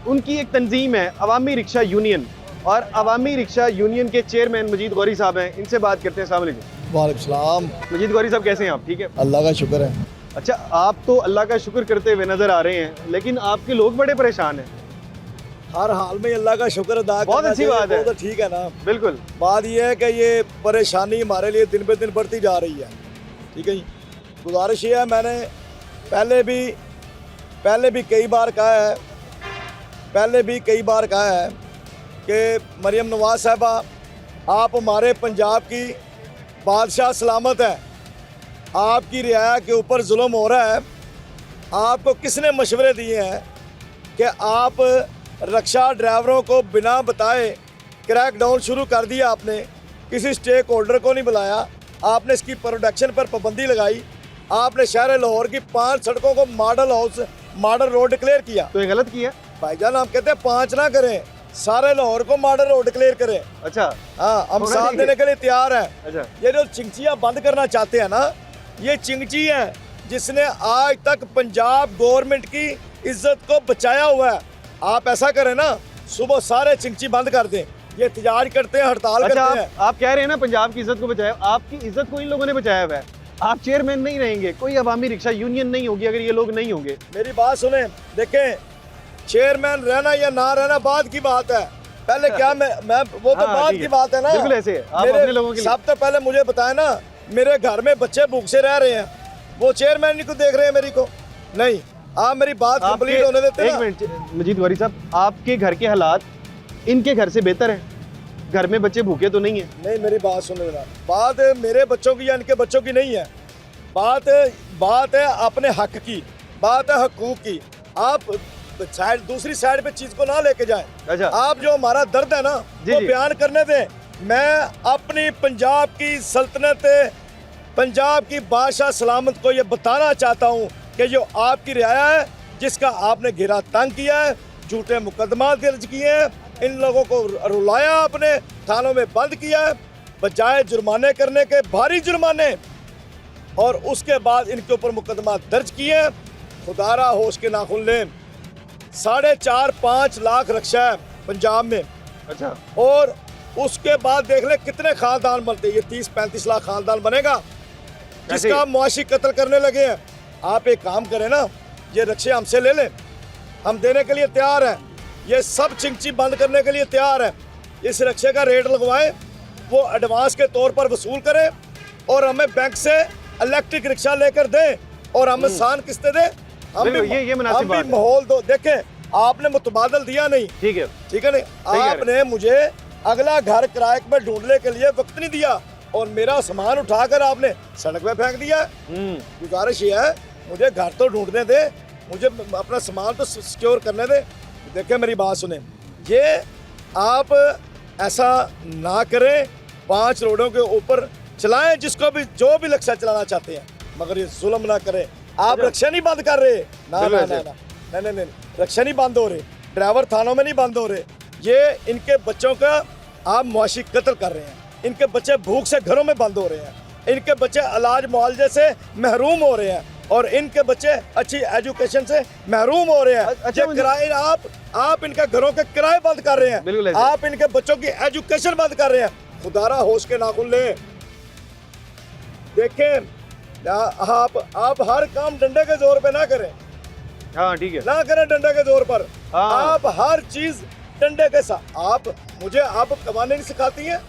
उनकी एक तंजीम है, अवामी रिक्शा यूनियन, और अवामी रिक्शा यूनियन के चेयरमैन मजीद गौरी साहब हैं। इनसे बात करते हैं। अस्सलाम वालेकुम। वालेकुम सलाम। मजीद गौरी साहब कैसे हैं आप? ठीक है, अल्लाह का शुक्र है। अच्छा, आप तो अल्लाह का शुक्र करते हुए नज़र आ रहे हैं, लेकिन आपके लोग बड़े परेशान हैं। हर हाल में अल्लाह का शुक्र अदा बहुत अच्छी बात है, तो ठीक है ना। बिल्कुल। बात यह है कि ये परेशानी हमारे लिए दिन पे दिन बढ़ती जा रही है। ठीक है जी, गुजारिश ये है, मैंने पहले भी कई बार कहा है कि मरियम नवाज साहबा, आप हमारे पंजाब की बादशाह सलामत है, आपकी रियाया के ऊपर जुल्म हो रहा है। आपको किसने मशवरे दिए हैं कि आप रिक्शा ड्राइवरों को बिना बताए क्रैकडाउन शुरू कर दिया? आपने किसी स्टेक होल्डर को नहीं बुलाया, आपने इसकी प्रोडक्शन पर पाबंदी लगाई, आपने शहर लाहौर की 5 सड़कों को मॉडल रोड डिक्लेयर किया। तो ये गलत किया भाईजान, हम कहते हैं 5 ना करें, सारे लाहौर को मॉडल रोड डिक्लेयर करें। अच्छा हाँ, हम साथ देने के लिए तैयार हैं। अच्छा, ये जो चिंचियाँ बंद करना चाहते हैं ना, ये चिंची है जिसने आज तक पंजाब गवर्नमेंट की इज्जत को बचाया हुआ है। आप ऐसा करें ना, सुबह सारे चिंची बंद कर दें। ये एहतजाज करते हैं, हड़ताल करते हैं। आप कह रहे हैं ना पंजाब की इज्जत को बचाया, आपकी इज्जत को इन लोगों ने बचाया हुआ है। आप चेयरमैन नहीं रहेंगे, कोई अवामी रिक्शा यूनियन नहीं होगी अगर ये लोग नहीं होंगे। मेरी बात सुने, देखें, चेयरमैन रहना या ना रहना बाद की बात है। पहले क्या मैं वो तो बाद की बात है ना। बिल्कुल ऐसे है। आप अपने लोगों के लिए सब तो पहले मुझे बताए ना, मेरे घर में बच्चे भूख से रह रहे हैं, वो चेयरमैन नहीं को देख रहे हैं मेरी को? नहीं, आप मेरी बात कंप्लीट होने देते हैं। एक मिनट मजीद गौरी साहब, आपके घर के हालात इनके घर से बेहतर है? घर में बच्चे भूखे तो नहीं है? नहीं, मेरी बात सुनो जरा। बात मेरे बच्चों की या इनके बच्चों की नहीं है, बात है अपने हक की, बात है हकूक की। आप दूसरी साइड पे चीज को ना लेके जाएं। अच्छा, आप जो हमारा दर्द है ना वो बयान करने दें। मैं अपनी पंजाब की सल्तनत, पंजाब की बादशाह सलामत को ये बताना चाहता हूँ कि जो आपकी रियाया है, जिसका आपने घेरा तंग किया है, झूठे मुकदमा दर्ज किए हैं, इन लोगों को रुलाया, आपने थानों में बंद किया है, बजाय जुर्माने करने के भारी जुर्माने, और उसके बाद इनके ऊपर मुकदमा दर्ज किए हैं। खुदारा होश के नाखून लें। 4.5-5 लाख रिक्शा है पंजाब में। अच्छा, और उसके बाद देख ले कितने खानदान बनते हैं। ये 30-35 लाख खानदान बनेगा जिसका मुआशी कत्ल करने लगे हैं। आप एक काम करें ना, ये रिक्शे हमसे ले लें, हम देने के लिए तैयार हैं। ये सब चिंची बंद करने के लिए तैयार है। इस रिक्शे का रेट लगवाएं, वो एडवांस के तौर पर वसूल करें और हमें बैंक से इलेक्ट्रिक रिक्शा लेकर दें और हम आसान किस्तें दें। हम भी माहौल दो। देखें, आपने मुतबादल दिया नहीं, ठीक है नहीं, आपने मुझे अगला घर किराए पर ढूंढने के लिए वक्त नहीं दिया और मेरा सामान उठाकर आपने सड़क पे फेंक दिया। गुजारिश ये है, मुझे घर तो ढूंढने दे, मुझे अपना सामान तो सिक्योर करने दे। देखें, मेरी बात सुने, ये आप ऐसा ना करें, 5 रोडों के ऊपर चलाएं जिसको भी जो भी रिक्शा चलाना चाहते हैं, मगर ये जुल्म ना करें। आप रिक्शा नहीं बंद कर रहे, ना ना ना ना नहीं, रिक्शा नहीं बंद हो रहे, ड्राइवर थानों में नहीं बंद हो रहे। ये इनके बच्चों का आप मुआशी कत्ल कर रहे हैं। इनके बच्चे भूख से घरों में बंद हो रहे हैं, इनके बच्चे इलाज मुआवजे से महरूम हो रहे हैं और इनके बच्चे अच्छी एजुकेशन से महरूम हो रहे हैं। अच्छा, किराए आप इनके घरों के किराए बंद कर रहे हैं, आप इनके बच्चों की एजुकेशन बंद कर रहे हैं। खुदारा होश के नाखून ले। देखें, आप हर काम डंडे के जोर पे ना करें। हाँ, ठीक है, ना करें डंडे के जोर पर। आप हर चीज डंडे के साथ। आप मुझे आप कमाने नहीं सिखाती हैं,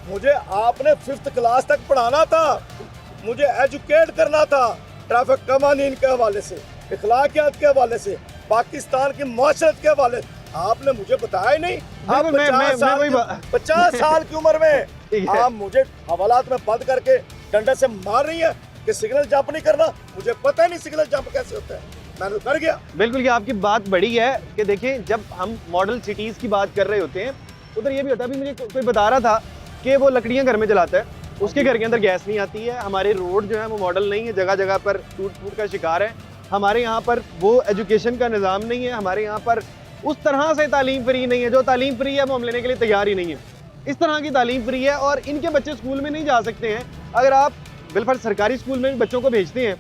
मुझे आपने 5th क्लास तक पढ़ाना था, मुझे एजुकेट करना था ट्रैफिक कवानीन के हवाले से, इखलाकियात के हवाले से, पाकिस्तान की माशरत के हवाले से। आपने मुझे बताया ही नहीं। आप 50 साल की उम्र में आप मुझे हवालात में बंद करके डंडे से मार रही है कि सिग्नल जंप नहीं करना। मुझे पता ही नहीं सिग्नल जंप कैसे होता है, मैंने कर गया। बिल्कुल, ये आपकी बात बड़ी है कि देखें, जब हम मॉडल सिटीज़ की बात कर रहे होते हैं, उधर ये भी होता है। अभी मुझे कोई बता रहा था कि वो लकड़ियाँ घर में जलाता है, उसके घर के अंदर गैस नहीं आती है। हमारे रोड जो है वो मॉडल नहीं है, जगह जगह पर टूट फूट का शिकार है। हमारे यहाँ पर वो एजुकेशन का निज़ाम नहीं है, हमारे यहाँ पर उस तरह से तालीम फ्री नहीं है। जो तालीम फ्री है वो हम लेने के लिए तैयार ही नहीं है। इस तरह की तालीम फ्री है और इनके बच्चे स्कूल में नहीं जा सकते हैं। अगर आप बिल्कुल सरकारी स्कूल में बच्चों को भेजते हैं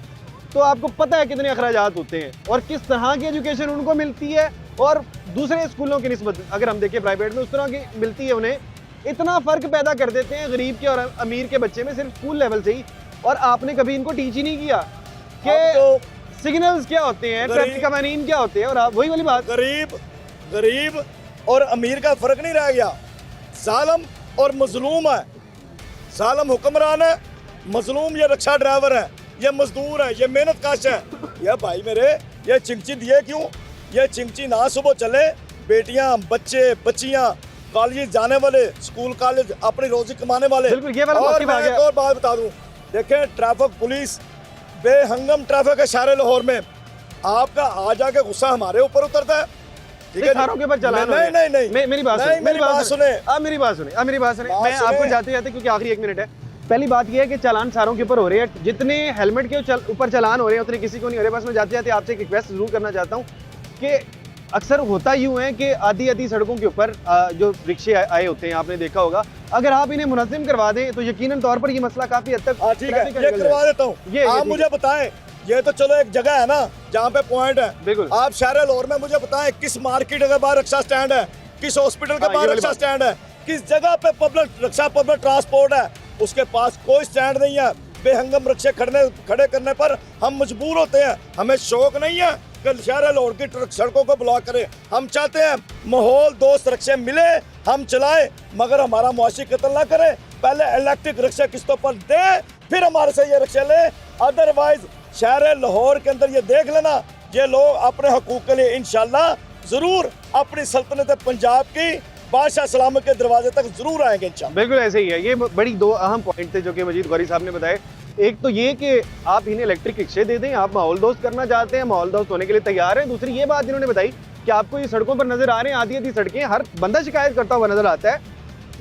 तो आपको पता है कितने अखराजात होते हैं और किस तरह की एजुकेशन उनको मिलती है और दूसरे स्कूलों की निस्बत अगर हम देखें प्राइवेट में उस तरह की मिलती है। उन्हें इतना फ़र्क पैदा कर देते हैं गरीब के और अमीर के बच्चे में सिर्फ स्कूल लेवल से ही। और आपने कभी इनको टीच ही नहीं किया कि सिग्नल्स क्या होते हैं, ट्रैफिक कवानीन क्या होते हैं। और आप वही वाली बात, गरीब और अमीर का फ़र्क नहीं रह गया। जालिम और मजलूम है, जालिम हुक्मरान है, मजलूम ये रिक्शा ड्राइवर है, ये मजदूर है, ये मेहनत काश है। ये भाई मेरे, ये चिंची दिए क्यों? ये चिंची ना सुबह चले, बेटियां, बच्चे, बच्चियां, कॉलेज जाने वाले, स्कूल कॉलेज, अपनी रोजी कमाने वाले। ये वाला और मैं एक और बात बता दूं, देखें, ट्रैफिक पुलिस बेहंगम ट्रैफिक है शहर लाहौर में। आपका आ जाके गुस्सा हमारे ऊपर उतरता है, ठीक है? के ऊपर चलान नहीं, मेरी बात सुने, मेरी बात सुने। मैं आपको जाते जाते, क्योंकि आखिरी 1 मिनट है, पहली बात यह है कि चालान सारों के ऊपर हो रहे हैं। जितने हेलमेट के ऊपर चालान हो रहे हैं उतने किसी को नहीं हो रहे। बस मैं जाते जाते आपसे एक रिक्वेस्ट जरूर करना चाहता हूँ कि अक्सर होता यूँ है कि आधी सड़कों के ऊपर जो रिक्शे आए होते हैं, आपने देखा होगा, अगर आप इन्हें मुनज़्ज़म करवा दें तो यकीनन तौर पर ये मसला काफ़ी हद तक ठीक है। ये करवा देता हूँ। आप मुझे बताएं, ये तो चलो एक जगह है ना जहाँ पे पॉइंट है। बिल्कुल, आप शहर लाहौर में मुझे बताएं किस मार्केट के बाहर रिक्शा स्टैंड है, किस हॉस्पिटल के बाहर रिक्शा स्टैंड है, किस जगह पे पब्लिक रिक्शा पब्लिक ट्रांसपोर्ट है, उसके पास कोई स्टैंड नहीं है। बेहंगम रिक्शे खड़े करने पर हम मजबूर होते हैं। हमें शौक नहीं है कि शहर लाहौर की सड़कों को ब्लॉक करें। हम चाहते हैं माहौल दोस्त रिक्शे मिले, हम चलाएं, मगर हमारा मुआशी कत्ल ना करें। पहले इलेक्ट्रिक रिक्शे किस्तों पर दे, फिर हमारे से ये रिक्शे ले। अदरवाइज शहर लाहौर के अंदर ये देख लेना, ये लोग अपने हकूक के लिए इंशाल्लाह जरूर अपनी सल्तनत पंजाब की बादशाह सलामत के दरवाजे तक जरूर आएंगे इंशाल्लाह। बिल्कुल ऐसे ही है। ये बड़ी 2 अहम पॉइंट थे जो कि मजीद गौरी साहब ने बताए। एक तो ये कि आप इन्हें इलेक्ट्रिक रिक्शे दे दें, आप माहौल दोस्त करना चाहते हैं, माहौल दोस्त होने के लिए तैयार हैं। दूसरी ये बात इन्होंने बताई कि आपको ये सड़कों पर नजर आ रहे हैं, आधी सड़कें, हर बंदा शिकायत करता हुआ नजर आता है।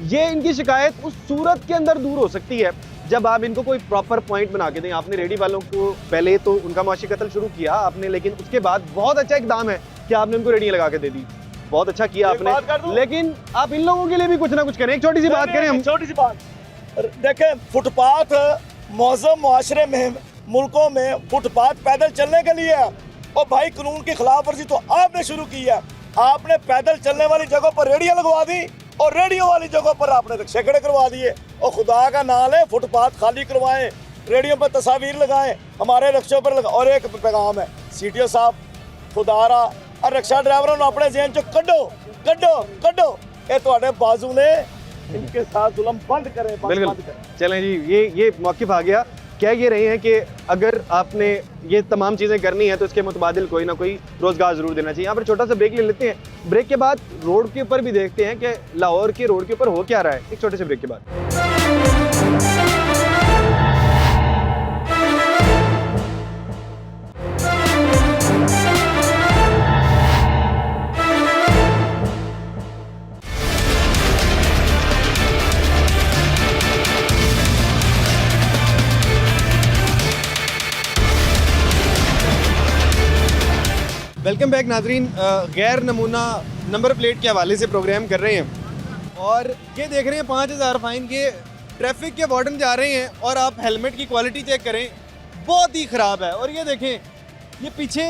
ये इनकी शिकायत उस सूरत के अंदर दूर हो सकती है जब आप इनको कोई प्रॉपर पॉइंट बना के दें। आपने रेडी वालों को पहले तो उनका मुआशी कत्ल शुरू किया आपने, लेकिन उसके बाद बहुत अच्छा इकदाम है कि आपने उनको रेडियां लगा के दे दी। बहुत अच्छा किया आपने, लेकिन आप इन लोगों के लिए भी कुछ ना कुछ करें। एक छोटी सी बात करें हम, छोटी सी बात देखें, फुटपाथ मौजूद मुआशरे में मुल्कों में फुटपाथ पैदल चलने के लिए है। और भाई कानून की खिलाफ वर्जी तो आपने शुरू की है। आपने पैदल चलने वाली जगहों पर रेडियां लगवा दी, और रेडियो वाली जगह पर आपने रिक्शे खड़े करवा दिए। और खुदा का नाम है, फुटपाथ खाली करवाएं, रेडियो पर तस्वीर लगाएं, हमारे रिक्शों पर और एक पैगाम है CTO साहब, खुदारा और रिक्शा ड्राइवरों ने अपने जेहन चो कड्डो कड्डो कड्डो, ये तुम्हारे बाजू ने इनके साथ जुल्म बंद करें, बिल्कुल। बंद करें। चलें जी, ये मौक़िफ़ आ गया। कह ये रहे हैं कि अगर आपने ये तमाम चीज़ें करनी है तो इसके मुतबादिल कोई ना कोई रोज़गार ज़रूर देना चाहिए। यहाँ पर छोटा सा ब्रेक ले लेते हैं। ब्रेक के बाद रोड के ऊपर भी देखते हैं कि लाहौर के रोड के ऊपर हो क्या रहा है, एक छोटे से ब्रेक के बाद। वेलकम बैक नाजरीन। गैर नमूना नंबर प्लेट के हवाले से प्रोग्राम कर रहे हैं और ये देख रहे हैं 5000 फ़ाइन के ट्रैफिक के वार्डन जा रहे हैं और आप हेलमेट की क्वालिटी चेक करें, बहुत ही ख़राब है। और ये देखें, ये पीछे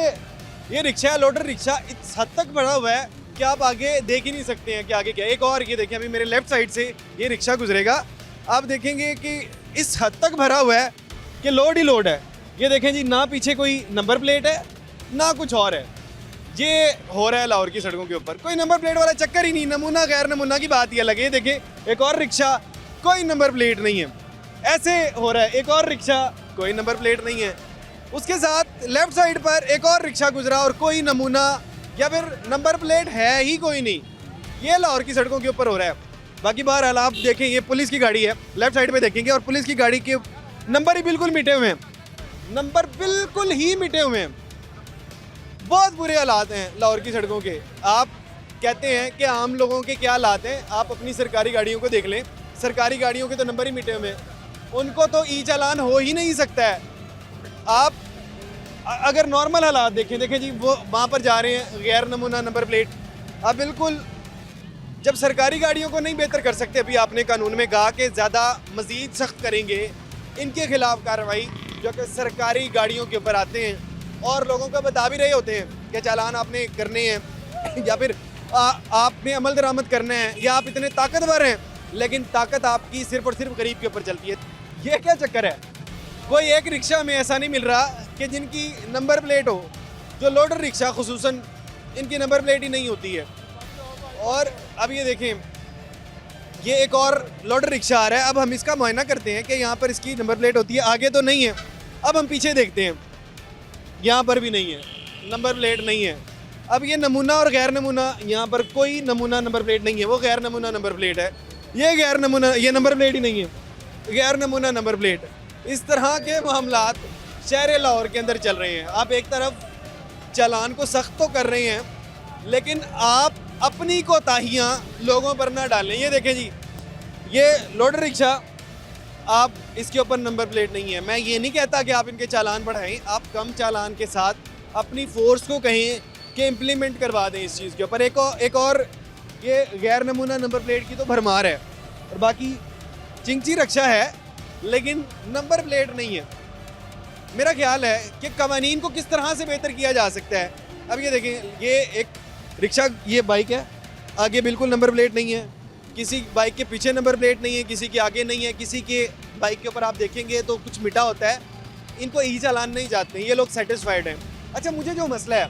ये रिक्शा, लोडर रिक्शा इस हद तक बढ़ा हुआ है कि आप आगे देख ही नहीं सकते हैं कि आगे क्या। एक और ये देखें, अभी मेरे लेफ़्ट साइड से ये रिक्शा गुजरेगा, आप देखेंगे कि इस हद तक भरा हुआ है कि लोड ही लोड है। ये देखें जी, ना पीछे कोई नंबर प्लेट है ना कुछ और है। ये हो रहा है लाहौर की सड़कों के ऊपर, कोई नंबर प्लेट वाला चक्कर ही नहीं। नमूना गैर नमूना की बात ही अलग है। देखें, एक और रिक्शा, कोई नंबर प्लेट नहीं है, ऐसे हो रहा है। एक और रिक्शा, कोई नंबर प्लेट नहीं है। उसके साथ लेफ्ट साइड पर एक और रिक्शा गुजरा और कोई नमूना या फिर नंबर प्लेट है ही कोई नहीं। ये लाहौर की सड़कों के ऊपर हो रहा है। बाकी बहरहाल आप देखें, ये पुलिस की गाड़ी है, लेफ्ट साइड पे देखेंगे, और पुलिस की गाड़ी के नंबर ही बिल्कुल मिटे हुए हैं, नंबर बिल्कुल ही मिटे हुए हैं। बहुत बुरे हालात हैं लाहौर की सड़कों के। आप कहते हैं कि आम लोगों के क्या हालात हैं, आप अपनी सरकारी गाड़ियों को देख लें। सरकारी गाड़ियों के तो नंबर ही मिटे हुए हैं, उनको तो ई चालान हो ही नहीं सकता है। आप अगर नॉर्मल हालात देखें जी, वो वहाँ पर जा रहे हैं गैर नमूना नंबर प्लेट। आप बिल्कुल, जब सरकारी गाड़ियों को नहीं बेहतर कर सकते, अभी आपने कानून में कहा कि ज़्यादा मज़ीद सख्त करेंगे इनके खिलाफ कार्रवाई जो कि सरकारी गाड़ियों के ऊपर आते हैं और लोगों को बता भी रहे होते हैं कि चालान आपने करने हैं या फिर आपने अमल दरामद करना है, या आप इतने ताकतवर हैं, लेकिन ताकत आपकी सिर्फ और सिर्फ गरीब के ऊपर चलती है। ये क्या चक्कर है? कोई एक रिक्शा में ऐसा नहीं मिल रहा कि जिनकी नंबर प्लेट हो। जो लोडर रिक्शा खुसूसन, इनकी नंबर प्लेट ही नहीं होती है। और अब ये देखें, ये एक और लोडर रिक्शा आ रहा है। अब हम इसका मुआयना करते हैं कि यहाँ पर इसकी नंबर प्लेट होती है, आगे तो नहीं है। अब हम पीछे देखते हैं, यहाँ पर भी नहीं है, नंबर प्लेट नहीं है। अब ये नमूना और गैर नमूना, यहाँ पर कोई नमूना नंबर प्लेट नहीं है, वो गैर नमूना नंबर प्लेट है। ये गैर नमूना, ये नंबर प्लेट ही नहीं है, गैर नमूना नंबर प्लेट। इस तरह के मामलात शहर लाहौर के अंदर चल रहे हैं। आप एक तरफ चालान को सख्त तो कर रहे हैं, लेकिन आप अपनी कोताहियाँ लोगों पर ना डालें। ये देखें जी, ये लोडर रिक्शा, आप इसके ऊपर नंबर प्लेट नहीं है। मैं ये नहीं कहता कि आप इनके चालान बढ़ाएं, आप कम चालान के साथ अपनी फोर्स को कहें कि इम्प्लीमेंट करवा दें इस चीज़ के ऊपर। एक और ये गैर नमूना नंबर प्लेट की तो भरमार है, और बाकी चिंची रक्षा है लेकिन नंबर प्लेट नहीं है। मेरा ख्याल है कि कवानीन को किस तरह से बेहतर किया जा सकता है। अब ये देखें, ये एक रिक्शा, ये बाइक है, आगे बिल्कुल नंबर प्लेट नहीं है, किसी बाइक के पीछे नंबर प्लेट नहीं है, किसी के आगे नहीं है, किसी के बाइक के ऊपर आप देखेंगे तो कुछ मिटा होता है। इनको ई चालान नहीं जाते हैं, ये लोग सेटिस्फाइड हैं। अच्छा, मुझे जो मसला है,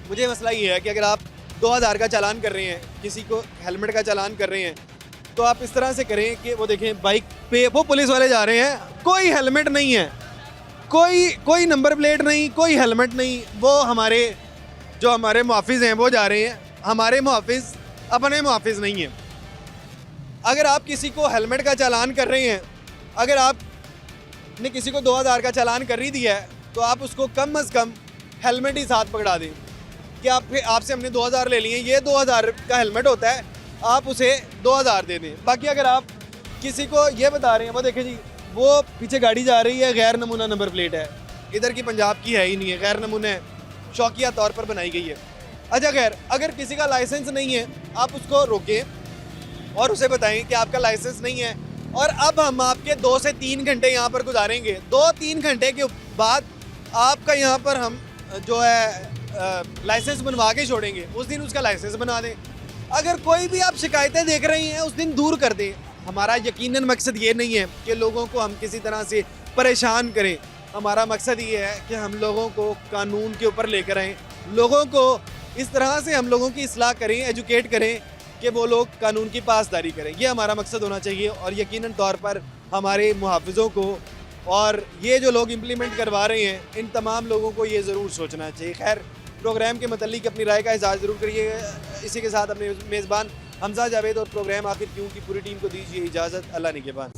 मुझे मसला ये है कि अगर आप 2000 का चालान कर रहे हैं, किसी को हेलमेट का चालान कर रहे हैं, तो आप इस तरह से करें कि वो देखें, बाइक पे वो पुलिस वाले जा रहे हैं, कोई हेलमेट नहीं है, कोई नंबर प्लेट नहीं, कोई हेलमेट नहीं। वो जो हमारे मुहाफिज हैं वो जा रहे हैं, हमारे मुहाफिज अपने मुहाफिज नहीं हैं। अगर आप किसी को हेलमेट का चालान कर रहे हैं, अगर आपने किसी को 2000 का चालान कर ही दिया है, तो आप उसको कम अज़ कम हेलमेट ही साथ पकड़ा दें कि आपसे हमने 2000 ले लिए, ये 2000 का हेलमेट होता है, आप उसे 2000 दे दें। बाकी अगर आप किसी को ये बता रहे हैं, वो देखें जी, वो पीछे गाड़ी जा रही है, गैर नमूना नंबर प्लेट है, इधर की पंजाब की है ही नहीं है, गैर नमूने शौकिया तौर पर बनाई गई है। अच्छा खैर, अगर किसी का लाइसेंस नहीं है, आप उसको रोकें और उसे बताएं कि आपका लाइसेंस नहीं है, और अब हम आपके 2 से 3 घंटे यहाँ पर गुजारेंगे। 2-3 घंटे के बाद आपका यहाँ पर हम जो है लाइसेंस बनवा के छोड़ेंगे। उस दिन उसका लाइसेंस बना दें, अगर कोई भी आप शिकायतें देख रही हैं उस दिन दूर कर दें। हमारा यकीनन मकसद ये नहीं है कि लोगों को हम किसी तरह से परेशान करें। हमारा मकसद ये है कि हम लोगों को कानून के ऊपर लेकर आएँ, लोगों को इस तरह से हम लोगों की इस्लाह करें, एजुकेट करें कि वो लोग कानून की पासदारी करें। ये हमारा मकसद होना चाहिए और यकीनन तौर पर हमारे मुहाफ़िज़ों को और ये जो लोग इम्प्लीमेंट करवा रहे हैं इन तमाम लोगों को ये ज़रूर सोचना चाहिए। खैर, प्रोग्राम के मतलब अपनी राय का इज़हार ज़रूर करिएगा। इसी के साथ अपने मेज़बान हमजा जावेद और प्रोग्राम आखिर क्यों की पूरी टीम को दीजिए इजाज़त। अल्लाह निगहबान।